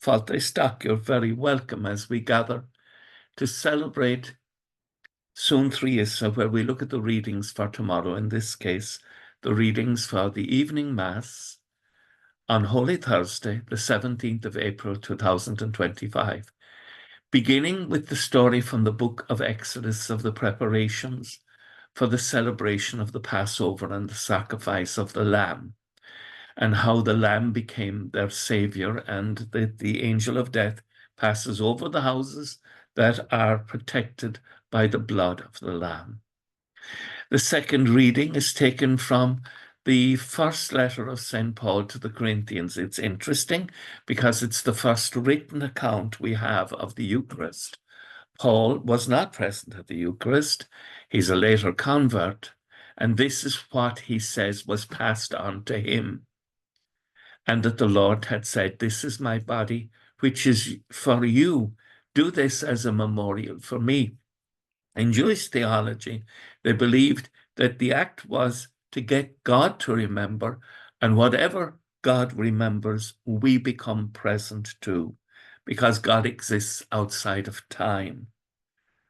Fáilte Isteach, you're very welcome as we gather to celebrate Suantraí Íosa, where we look at the readings for tomorrow, in this case, the readings for the evening Mass on Holy Thursday, the 17th of April, 2025, beginning with the story from the book of Exodus of the preparations for the celebration of the Passover and the sacrifice of the Lamb, and how the Lamb became their Savior, and the angel of death passes over the houses that are protected by the blood of the Lamb. The second reading is taken from the first letter of St. Paul to the Corinthians. It's interesting because it's the first written account we have of the Eucharist. Paul was not present at the Eucharist. He's a later convert, and this is what he says was passed on to him. And that the Lord had said, "This is my body, which is for you. Do this as a memorial for me." In Jewish theology, they believed that the act was to get God to remember, and whatever God remembers, we become present too, because God exists outside of time.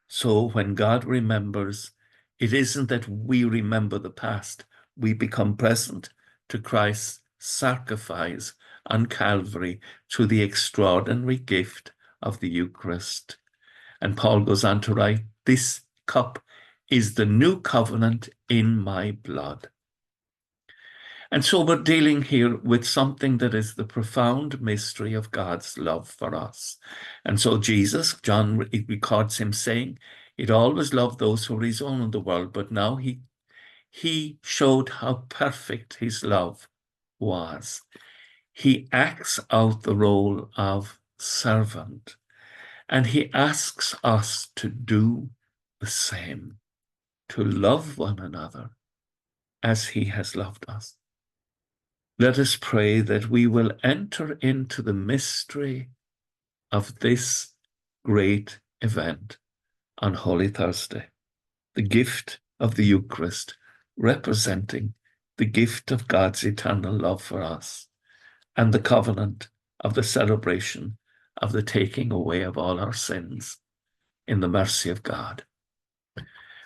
So when God remembers, it isn't that we remember the past, we become present to Christ's sacrifice on Calvary through the extraordinary gift of the Eucharist. And Paul goes on to write, "This cup is the new covenant in my blood." And so we're dealing here with something that is the profound mystery of God's love for us. And so Jesus, John records him saying, he'd always loved those who were his own in the world, but now he showed how perfect his love was. He acts out the role of servant, and he asks us to do the same, to love one another as he has loved us. Let us pray that we will enter into the mystery of this great event on Holy Thursday, the gift of the Eucharist, representing the gift of God's eternal love for us, and the covenant of the celebration of the taking away of all our sins in the mercy of God.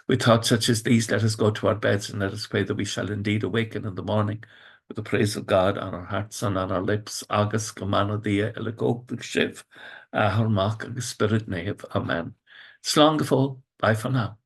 With thoughts such as these, let us go to our beds and let us pray that we shall indeed awaken in the morning with the praise of God on our hearts and on our lips. Agus gomano dia elegog shiv, ahormak agus spirit nave. Amen. Slán go fóill. Bye for now.